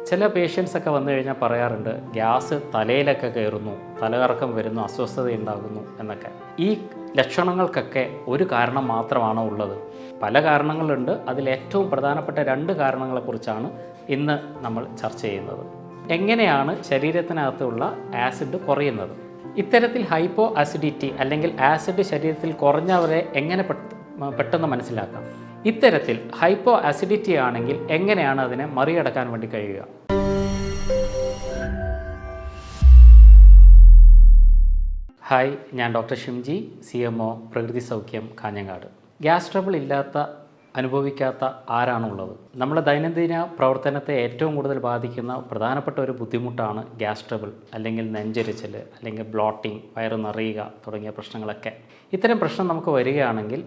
ചില പേഷ്യൻസ് ഒക്കെ വന്നു കഴിഞ്ഞാൽ പറയാറുണ്ട് ഗ്യാസ് തലയിലൊക്കെ കയറുന്നു, തലകറക്കം വരുന്നു, അസ്വസ്ഥതയുണ്ടാകുന്നു എന്നൊക്കെ. ഈ ലക്ഷണങ്ങൾക്കൊക്കെ ഒരു കാരണം മാത്രമാണോ ഉള്ളത്? പല കാരണങ്ങളുണ്ട്. അതിൽ ഏറ്റവും പ്രധാനപ്പെട്ട 2 കാരണങ്ങളെക്കുറിച്ചാണ് ഇന്ന് നമ്മൾ ചർച്ച ചെയ്യുന്നത്. എങ്ങനെയാണ് ശരീരത്തിനകത്തുള്ള ആസിഡ് കുറയുന്നത്? ഇത്തരത്തിൽ ഹൈപ്പോ ആസിഡിറ്റി അല്ലെങ്കിൽ ആസിഡ് ശരീരത്തിൽ കുറഞ്ഞവരെ എങ്ങനെ പെട്ടെന്ന് മനസ്സിലാക്കാം? ഇത്തരത്തിൽ ഹൈപ്പോ ആസിഡിറ്റി ആണെങ്കിൽ എങ്ങനെയാണ് അതിനെ മറികടക്കാൻ വേണ്ടി കഴിയുക? ഹായ്, ഞാൻ doctor Shimji, CMO Prakriti Saukhyam, Kanhangad. Gas trouble അനുഭവിക്കാത്ത ആരാണുള്ളത്? നമ്മുടെ ദൈനംദിന പ്രവർത്തനത്തെ ഏറ്റവും കൂടുതൽ ബാധിക്കുന്ന പ്രധാനപ്പെട്ട ഒരു ബുദ്ധിമുട്ടാണ് ഗ്യാസ് ട്രബിൾ, അല്ലെങ്കിൽ നെഞ്ചെരിച്ചൽ, അല്ലെങ്കിൽ ബ്ലോട്ടിംഗ്, വയറ് നിറയുക തുടങ്ങിയ പ്രശ്നങ്ങളൊക്കെ. ഇത്തരം പ്രശ്നം നമുക്ക് വരികയാണെങ്കിൽ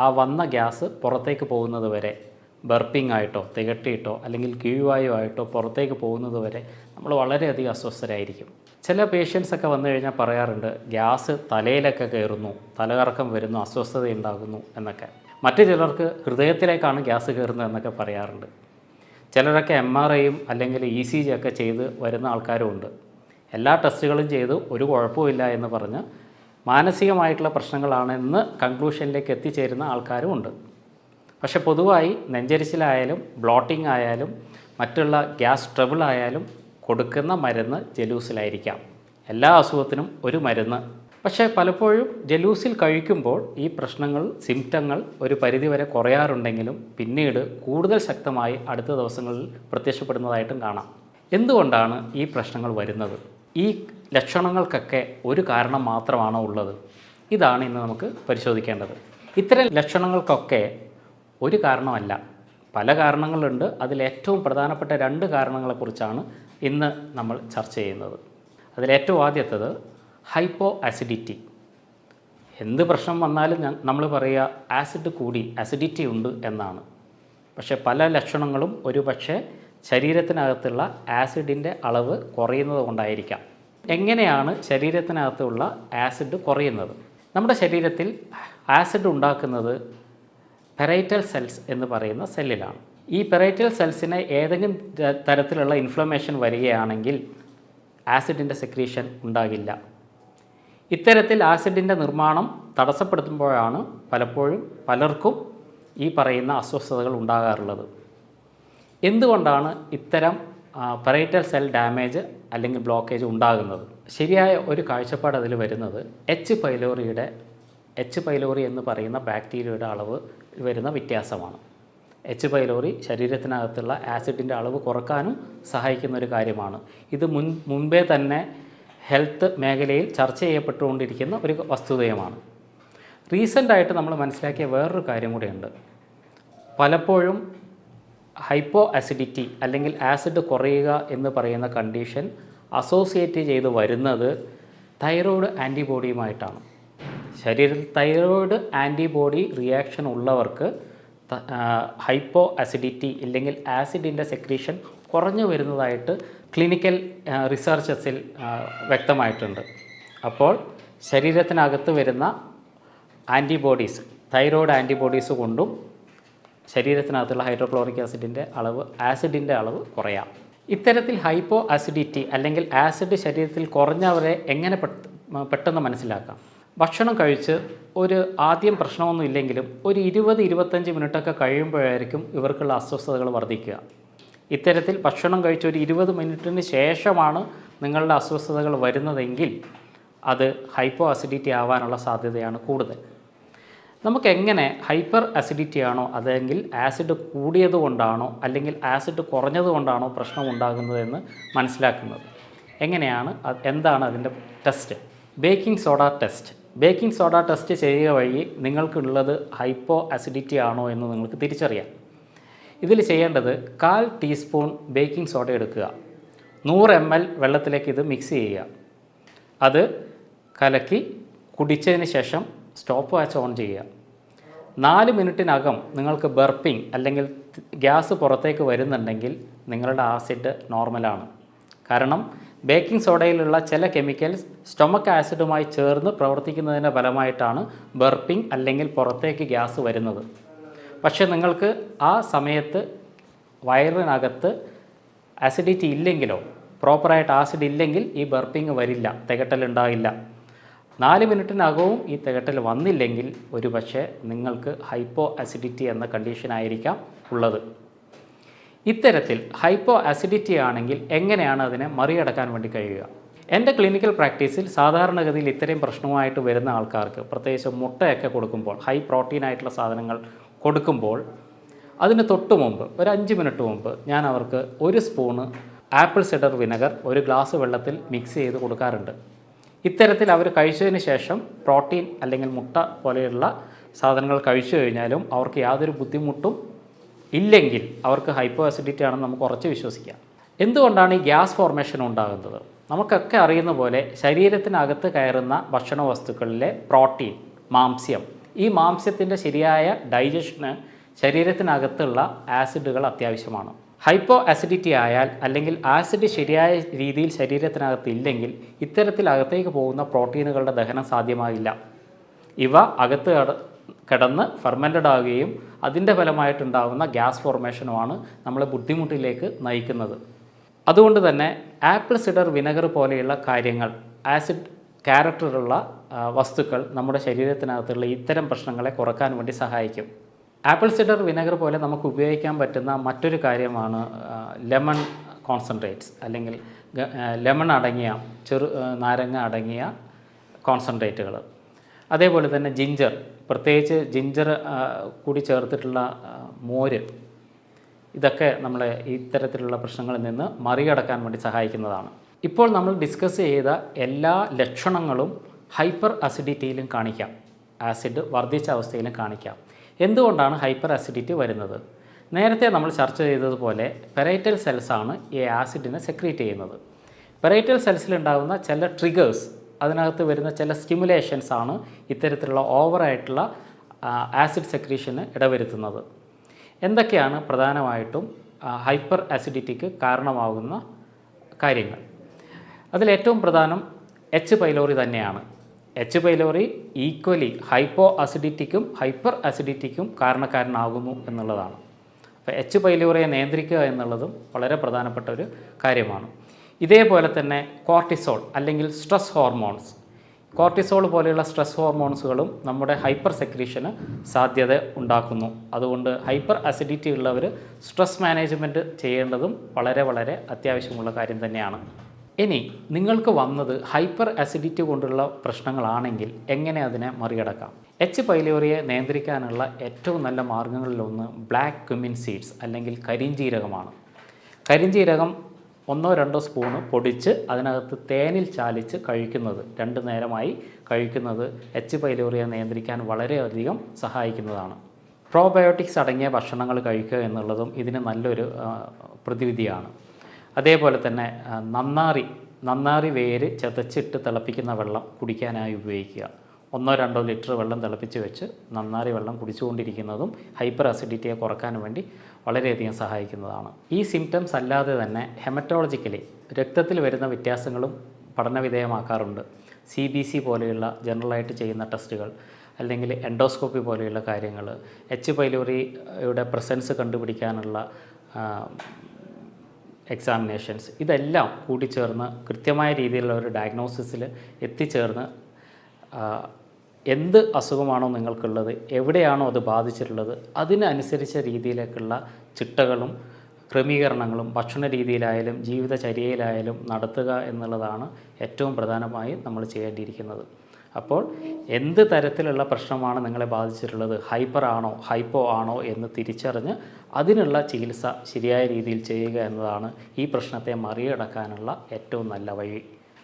ആ വന്ന ഗ്യാസ് പുറത്തേക്ക് പോകുന്നത് വരെ, ബർപ്പിംഗ് ആയിട്ടോ തികട്ടിയിട്ടോ അല്ലെങ്കിൽ കീഴ്വായുവായിട്ടോ പുറത്തേക്ക് പോകുന്നത് വരെ നമ്മൾ വളരെയധികം അസ്വസ്ഥരായിരിക്കും. ചില പേഷ്യൻസൊക്കെ വന്നു കഴിഞ്ഞാൽ പറയാറുണ്ട് ഗ്യാസ് തലയിലൊക്കെ കയറുന്നു, തലകറക്കം വരുന്നു, അസ്വസ്ഥതയുണ്ടാകുന്നു എന്നൊക്കെ. മറ്റു ചിലർക്ക് ഹൃദയത്തിലേക്കാണ് ഗ്യാസ് കയറുന്നത് എന്നൊക്കെ പറയാറുണ്ട്. ചിലരൊക്കെ MRIയും അല്ലെങ്കിൽ ECG ഒക്കെ ചെയ്ത് വരുന്ന ആൾക്കാരുമുണ്ട്. എല്ലാ ടെസ്റ്റുകളും ചെയ്ത് ഒരു കുഴപ്പമില്ല എന്ന് പറഞ്ഞ് മാനസികമായിട്ടുള്ള പ്രശ്നങ്ങളാണെന്ന് കൺക്ലൂഷനിലേക്ക് എത്തിച്ചേരുന്ന ആൾക്കാരുമുണ്ട്. പക്ഷെ പൊതുവായി നെഞ്ചരിച്ചിലായാലും ബ്ലോട്ടിംഗ് ആയാലും മറ്റുള്ള ഗ്യാസ് ട്രബിൾ ആയാലും കൊടുക്കുന്ന മരുന്ന് ജലൂസിലായിരിക്കാം. എല്ലാ അസുഖത്തിനും ഒരു മരുന്ന്. പക്ഷേ പലപ്പോഴും ജലൂസിൽ കഴിക്കുമ്പോൾ ഈ പ്രശ്നങ്ങൾ, സിംറ്റങ്ങൾ ഒരു പരിധിവരെ കുറയാറുണ്ടെങ്കിലും പിന്നീട് കൂടുതൽ ശക്തമായി അടുത്ത ദിവസങ്ങളിൽ പ്രത്യക്ഷപ്പെടുന്നതായിട്ടും കാണാം. എന്തുകൊണ്ടാണ് ഈ പ്രശ്നങ്ങൾ വരുന്നത്? ഈ ലക്ഷണങ്ങൾക്കൊക്കെ ഒരു കാരണം മാത്രമാണോ ഉള്ളത്? ഇതാണ് ഇന്ന് നമുക്ക് പരിശോധിക്കേണ്ടത്. ഇത്തരം ലക്ഷണങ്ങൾക്കൊക്കെ ഒരു കാരണമല്ല, പല കാരണങ്ങളുണ്ട്. അതിൽ ഏറ്റവും പ്രധാനപ്പെട്ട 2 കാരണങ്ങളെക്കുറിച്ചാണ് ഇന്ന് നമ്മൾ ചർച്ച ചെയ്യുന്നത്. അതിലേറ്റവും ആദ്യത്തേത് ഹൈപ്പോ ആസിഡിറ്റി. എന്ത് പ്രശ്നം വന്നാലും നമ്മൾ പറയുക ആസിഡ് കൂടി, ആസിഡിറ്റി ഉണ്ട് എന്നാണ്. പക്ഷേ പല ലക്ഷണങ്ങളും ഒരു പക്ഷേ ശരീരത്തിനകത്തുള്ള ആസിഡിൻ്റെ അളവ് കുറയുന്നത് കൊണ്ടായിരിക്കാം. എങ്ങനെയാണ് ശരീരത്തിനകത്തുള്ള ആസിഡ് കുറയുന്നത്? നമ്മുടെ ശരീരത്തിൽ ആസിഡ് ഉണ്ടാക്കുന്നത് പെരൈറ്റൽ സെൽസ് എന്ന് പറയുന്ന സെല്ലിലാണ്. ഈ പെരൈറ്റൽ സെൽസിന് ഏതെങ്കിലും തരത്തിലുള്ള ഇൻഫ്ലമേഷൻ വരികയാണെങ്കിൽ ആസിഡിൻ്റെ സെക്രീഷൻ ഉണ്ടാകില്ല. ഇത്തരത്തിൽ ആസിഡിൻ്റെ നിർമ്മാണം തടസ്സപ്പെടുത്തുമ്പോഴാണ് പലപ്പോഴും പലർക്കും ഈ പറയുന്ന അസ്വസ്ഥതകൾ ഉണ്ടാകാറുള്ളത്. എന്തുകൊണ്ടാണ് ഇത്തരം പെരൈറ്റൽ സെൽ ഡാമേജ് അല്ലെങ്കിൽ ബ്ലോക്കേജ് ഉണ്ടാകുന്നത്? ശരിയായ ഒരു കാഴ്ചപ്പാട് അതിൽ വരുന്നത് എച്ച് പൈലോറി എന്ന് പറയുന്ന ബാക്ടീരിയയുടെ അളവ് വരുന്ന വ്യത്യാസമാണ്. എച്ച് പൈലോറി ശരീരത്തിനകത്തുള്ള ആസിഡിൻ്റെ അളവ് കുറക്കാനും സഹായിക്കുന്ന ഒരു കാര്യമാണ്. ഇത് മുൻപേ തന്നെ ഹെൽത്ത് മേഖലയിൽ ചർച്ച ചെയ്യപ്പെട്ടുകൊണ്ടിരിക്കുന്ന ഒരു വസ്തുതയുമാണ്. റീസെൻ്റായിട്ട് നമ്മൾ മനസ്സിലാക്കിയ വേറൊരു കാര്യം കൂടിയുണ്ട്. പലപ്പോഴും ഹൈപ്പോ ആസിഡിറ്റി അല്ലെങ്കിൽ ആസിഡ് കുറയുക എന്ന് പറയുന്ന കണ്ടീഷൻ അസോസിയേറ്റ് ചെയ്ത് വരുന്നത് തൈറോയ്ഡ് ആൻറ്റിബോഡിയുമായിട്ടാണ്. ശരീരത്തിൽ തൈറോയ്ഡ് ആൻറ്റിബോഡി റിയാക്ഷൻ ഉള്ളവർക്ക് ഹൈപ്പോ ആസിഡിറ്റി അല്ലെങ്കിൽ ആസിഡിൻ്റെ സെക്രീഷൻ കുറഞ്ഞു വരുന്നതായിട്ട് ക്ലിനിക്കൽ റിസർച്ചസിൽ വ്യക്തമായിട്ടുണ്ട്. അപ്പോൾ ശരീരത്തിനകത്ത് വരുന്ന ആൻറ്റിബോഡീസ്, തൈറോയ്ഡ് ആൻറ്റിബോഡീസ് കൊണ്ടും ശരീരത്തിനകത്തുള്ള ഹൈഡ്രോക്ലോറിക് ആസിഡിൻ്റെ അളവ് കുറയാം. ഇത്തരത്തിൽ ഹൈപ്പോ ആസിഡിറ്റി അല്ലെങ്കിൽ ആസിഡ് ശരീരത്തിൽ കുറഞ്ഞവരെ എങ്ങനെ പെട്ടെന്ന് മനസ്സിലാക്കാം? ഭക്ഷണം കഴിച്ച് ആദ്യം പ്രശ്നമൊന്നും ഇല്ലെങ്കിലും ഒരു 20-25 മിനിറ്റൊക്കെ കഴിയുമ്പോഴായിരിക്കും ഇവർക്കുള്ള അസ്വസ്ഥതകൾ വർദ്ധിക്കുക. ഇത്തരത്തിൽ ഭക്ഷണം കഴിച്ച് ഒരു 20 മിനിറ്റിന് ശേഷമാണ് നിങ്ങളുടെ അസ്വസ്ഥതകൾ വരുന്നതെങ്കിൽ അത് ഹൈപ്പോ ആസിഡിറ്റി ആവാനുള്ള സാധ്യതയാണ് കൂടുതൽ. നമുക്കെങ്ങനെ ഹൈപ്പർ ആസിഡിറ്റി ആണോ അതെങ്കിൽ ആസിഡ് കൂടിയത് കൊണ്ടാണോ അല്ലെങ്കിൽ ആസിഡ് കുറഞ്ഞത് കൊണ്ടാണോ പ്രശ്നം ഉണ്ടാകുന്നതെന്ന് മനസ്സിലാക്കുന്നത് എന്താണ് അതിൻ്റെ ടെസ്റ്റ്? ബേക്കിംഗ് സോഡ ടെസ്റ്റ് ചെയ്യുക വഴി നിങ്ങൾക്കുള്ളത് ഹൈപ്പോ ആസിഡിറ്റി ആണോ എന്ന് നിങ്ങൾക്ക് തിരിച്ചറിയാം. ഇതിൽ ചെയ്യേണ്ടത് 1/4 ടീസ്പൂൺ ബേക്കിംഗ് സോഡ എടുക്കുക, 100 ml വെള്ളത്തിലേക്ക് ഇത് മിക്സ് ചെയ്യുക. അത് കലക്കി കുടിച്ചതിന് ശേഷം സ്റ്റോപ്പ് വാച്ച് ഓൺ ചെയ്യുക. 4 മിനിറ്റിനകം നിങ്ങൾക്ക് ബർപ്പിംഗ് അല്ലെങ്കിൽ ഗ്യാസ് പുറത്തേക്ക് വരുന്നുണ്ടെങ്കിൽ നിങ്ങളുടെ ആസിഡ് നോർമലാണ്. കാരണം ബേക്കിംഗ് സോഡയിലുള്ള ചില കെമിക്കൽസ് സ്റ്റൊമക്ക് ആസിഡുമായി ചേർന്ന് പ്രവർത്തിക്കുന്നതിൻ്റെ ഫലമായിട്ടാണ് ബർപ്പിംഗ് അല്ലെങ്കിൽ പുറത്തേക്ക് ഗ്യാസ് വരുന്നത്. പക്ഷേ നിങ്ങൾക്ക് ആ സമയത്ത് വയറിനകത്ത് ആസിഡിറ്റി ഇല്ലെങ്കിലോ, പ്രോപ്പറായിട്ട് ആസിഡ് ഇല്ലെങ്കിൽ ഈ ബർപ്പിംഗ് വരില്ല, തികട്ടലുണ്ടാകില്ല. 4 മിനിറ്റിനകവും ഈ തികട്ടൽ വന്നില്ലെങ്കിൽ ഒരു പക്ഷേ നിങ്ങൾക്ക് ഹൈപ്പോ അസിഡിറ്റി എന്ന കണ്ടീഷനായിരിക്കാം ഉള്ളത്. ഇത്തരത്തിൽ ഹൈപ്പോ അസിഡിറ്റി ആണെങ്കിൽ എങ്ങനെയാണ് അതിനെ മറികടക്കാൻ വേണ്ടി കഴിയുക? എൻ്റെ ക്ലിനിക്കൽ പ്രാക്ടീസിൽ സാധാരണഗതിയിൽ ഇത്രയും പ്രശ്നവുമായിട്ട് വരുന്ന ആൾക്കാർക്ക്, പ്രത്യേകിച്ച് മുട്ടയൊക്കെ കൊടുക്കുമ്പോൾ, ഹൈ പ്രോട്ടീൻ ആയിട്ടുള്ള സാധനങ്ങൾ കൊടുക്കുമ്പോൾ അതിന് തൊട്ട് മുമ്പ് ഒരു 5 മിനിറ്റ് മുമ്പ് ഞാൻ അവർക്ക് 1 സ്പൂണ് ആപ്പിൾ സിഡർ വിനെഗർ ഒരു ഗ്ലാസ് വെള്ളത്തിൽ മിക്സ് ചെയ്ത് കൊടുക്കാറുണ്ട്. ഇത്തരത്തിൽ അവർ കഴിച്ചതിന് ശേഷം പ്രോട്ടീൻ അല്ലെങ്കിൽ മുട്ട പോലെയുള്ള സാധനങ്ങൾ കഴിച്ചു കഴിഞ്ഞാലും അവർക്ക് യാതൊരു ബുദ്ധിമുട്ടും ഇല്ലെങ്കിൽ അവർക്ക് ഹൈപ്പോ അസിഡിറ്റി ആണെന്ന് നമുക്ക് ഉറച്ച് വിശ്വസിക്കാം. എന്തുകൊണ്ടാണ് ഈ ഗ്യാസ് ഫോർമേഷൻ ഉണ്ടാകുന്നത്? നമുക്കൊക്കെ അറിയുന്ന പോലെ ശരീരത്തിനകത്ത് കയറുന്ന ഭക്ഷണ വസ്തുക്കളിലെ പ്രോട്ടീൻ, മാംസ്യം, ഈ മാംസ്യത്തിൻ്റെ ശരിയായ ഡൈജഷന് ശരീരത്തിനകത്തുള്ള ആസിഡുകൾ അത്യാവശ്യമാണ്. ഹൈപ്പോ അസിഡിറ്റി ആയാൽ അല്ലെങ്കിൽ ആസിഡ് ശരിയായ രീതിയിൽ ശരീരത്തിനകത്ത് ഇല്ലെങ്കിൽ ഇത്തരത്തിൽ അകത്തേക്ക് പോകുന്ന പ്രോട്ടീനുകളുടെ ദഹനം സാധ്യമാകില്ല. ഇവ അകത്ത് കിടന്ന് ഫെർമെൻറ്റഡ് ആവുകയും അതിൻ്റെ ഫലമായിട്ടുണ്ടാകുന്ന ഗ്യാസ് ഫോർമേഷനുമാണ് നമ്മളെ ബുദ്ധിമുട്ടിലേക്ക് നയിക്കുന്നത്. അതുകൊണ്ട് തന്നെ ആപ്പിൾ സിഡർ വിനെഗർ പോലെയുള്ള കാര്യങ്ങൾ, ആസിഡ് ക്യാരക്ടറുള്ള വസ്തുക്കൾ നമ്മുടെ ശരീരത്തിനകത്തുള്ള ഇത്തരം പ്രശ്നങ്ങളെ കുറക്കാൻ വേണ്ടി സഹായിക്കും. ആപ്പിൾ സിഡർ വിനെഗർ പോലെ നമുക്ക് ഉപയോഗിക്കാൻ പറ്റുന്ന മറ്റൊരു കാര്യമാണ് ലെമൺ കോൺസെൻട്രേറ്റ്സ്, അല്ലെങ്കിൽ ലെമൺ അടങ്ങിയ നാരങ്ങ അടങ്ങിയ കോൺസെൻട്രേറ്റുകൾ. അതേപോലെ തന്നെ ജിഞ്ചർ, പ്രത്യേകിച്ച് ജിഞ്ചർ കൂടി ചേർത്തിട്ടുള്ള മോര്, ഇതൊക്കെ നമ്മളെ ഇത്തരത്തിലുള്ള പ്രശ്നങ്ങളിൽ നിന്ന് മറികടക്കാൻ വേണ്ടി സഹായിക്കുന്നതാണ്. ഇപ്പോൾ നമ്മൾ ഡിസ്കസ് ചെയ്ത എല്ലാ ലക്ഷണങ്ങളും ഹൈപ്പർ അസിഡിറ്റിയിലും കാണിക്കാം, ആസിഡ് വർദ്ധിച്ച അവസ്ഥയിലും കാണിക്കാം. എന്തുകൊണ്ടാണ് ഹൈപ്പർ അസിഡിറ്റി വരുന്നത്? നേരത്തെ നമ്മൾ ചർച്ച ചെയ്തതുപോലെ പെരൈറ്റൽ സെൽസാണ് ഈ ആസിഡിനെ സെക്രീറ്റ് ചെയ്യുന്നത്. പെരൈറ്റൽ സെൽസിലുണ്ടാകുന്ന ചില ട്രിഗേഴ്സ്, അതിനകത്ത് വരുന്ന ചില സ്റ്റിമുലേഷൻസ് ആണ് ഇത്തരത്തിലുള്ള ഓവറായിട്ടുള്ള ആസിഡ് സെക്രീഷന് ഇടവരുത്തുന്നത്. എന്തൊക്കെയാണ് പ്രധാനമായിട്ടും ഹൈപ്പർ അസിഡിറ്റിക്ക് കാരണമാകുന്ന കാര്യങ്ങൾ? അതിലേറ്റവും പ്രധാനം എച്ച് പൈലോറി തന്നെയാണ്. എച്ച് പൈലോറി ഈക്വലി ഹൈപ്പോ അസിഡിറ്റിക്കും ഹൈപ്പർ അസിഡിറ്റിക്കും കാരണക്കാരനാകുന്നു എന്നുള്ളതാണ്. അപ്പോൾ എച്ച് പൈലോറിയെ നിയന്ത്രിക്കുക എന്നുള്ളതും വളരെ പ്രധാനപ്പെട്ട ഒരു കാര്യമാണ്. ഇതേപോലെ തന്നെ കോർട്ടിസോൾ അല്ലെങ്കിൽ സ്ട്രെസ് ഹോർമോൺസ്, കോർട്ടിസോൾ പോലെയുള്ള സ്ട്രെസ് ഹോർമോൺസുകളും നമ്മുടെ ഹൈപ്പർ സെക്രീഷന് സാധ്യത ഉണ്ടാക്കുന്നു. അതുകൊണ്ട് ഹൈപ്പർ അസിഡിറ്റി ഉള്ളവർ സ്ട്രെസ് മാനേജ്മെൻറ്റ് ചെയ്യേണ്ടതും വളരെ വളരെ അത്യാവശ്യമുള്ള കാര്യം തന്നെയാണ്. ഇനി നിങ്ങൾക്ക് വന്നത് ഹൈപ്പർ അസിഡിറ്റി കൊണ്ടുള്ള പ്രശ്നങ്ങളാണെങ്കിൽ എങ്ങനെ അതിനെ മറികടക്കാം? എച്ച് പൈലോറിയെ നിയന്ത്രിക്കാനുള്ള ഏറ്റവും നല്ല മാർഗ്ഗങ്ങളിലൊന്ന് ബ്ലാക്ക് ക്യുമിൻ സീഡ്സ് അല്ലെങ്കിൽ കരിഞ്ജീരകമാണ്. കരിഞ്ജീരകം 1-2 സ്പൂണ് പൊടിച്ച് അതിനകത്ത് തേനിൽ ചാലിച്ച് കഴിക്കുന്നത്, 2 നേരമായി കഴിക്കുന്നത് എച്ച് പൈലോറിയെ നിയന്ത്രിക്കാൻ വളരെയധികം സഹായിക്കുന്നതാണ്. പ്രോബയോട്ടിക്സ് അടങ്ങിയ ഭക്ഷണങ്ങൾ കഴിക്കുക എന്നുള്ളതും ഇതിന് നല്ലൊരു പ്രതിവിധിയാണ്. അതേപോലെ തന്നെ നന്നാറി വേര് ചതച്ചിട്ട് തിളപ്പിക്കുന്ന വെള്ളം കുടിക്കാനായി ഉപയോഗിക്കുക. 1-2 ലിറ്റർ വെള്ളം തിളപ്പിച്ച് വെച്ച് നന്നാറി വെള്ളം കുടിച്ചുകൊണ്ടിരിക്കുന്നതും ഹൈപ്പർ അസിഡിറ്റിയെ കുറക്കാൻ വേണ്ടി വളരെയധികം സഹായിക്കുന്നതാണ്. ഈ സിംറ്റംസ് അല്ലാതെ തന്നെ ഹെമറ്റോളജിക്കലി രക്തത്തിൽ വരുന്ന വ്യത്യാസങ്ങളും പഠനവിധേയമാക്കാറുണ്ട്. CBC പോലെയുള്ള ജനറലായിട്ട് ചെയ്യുന്ന ടെസ്റ്റുകൾ, അല്ലെങ്കിൽ എൻഡോസ്കോപ്പി പോലെയുള്ള കാര്യങ്ങൾ, എച്ച് പൈലോറിയുടെ പ്രസൻസ് കണ്ടുപിടിക്കാനുള്ള എക്സാമിനേഷൻസ്, ഇതെല്ലാം കൂടിച്ചേർന്ന് കൃത്യമായ രീതിയിലുള്ള ഒരു ഡയഗ്നോസിസിൽ എത്തിച്ചേർന്ന് എന്ത് അസുഖമാണോ നിങ്ങൾക്കുള്ളത്, എവിടെയാണോ അത് ബാധിച്ചിട്ടുള്ളത്, അതിനനുസരിച്ച രീതിയിലേക്കുള്ള ചിട്ടകളും ക്രമീകരണങ്ങളും ഭക്ഷണ രീതിയിലായാലും ജീവിതചര്യയിലായാലും നടത്തുക എന്നുള്ളതാണ് ഏറ്റവും പ്രധാനമായി നമ്മൾ ചെയ്യേണ്ടിയിരിക്കുന്നത്. അപ്പോൾ എന്ത് തരത്തിലുള്ള പ്രശ്നമാണ് നിങ്ങളെ ബാധിച്ചിട്ടുള്ളത്, ഹൈപ്പർ ആണോ ഹൈപ്പോ ആണോ എന്ന് തിരിച്ചറിഞ്ഞ് അതിനുള്ള ചികിത്സ ശരിയായ രീതിയിൽ ചെയ്യുക എന്നതാണ് ഈ പ്രശ്നത്തെ മറികടക്കാനുള്ള ഏറ്റവും നല്ല വഴി.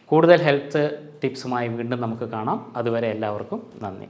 കൂടുതൽ ഹെൽത്ത് ടിപ്സുമായി വീണ്ടും നമുക്ക് കാണാം. അതുവരെ എല്ലാവർക്കും നന്ദി.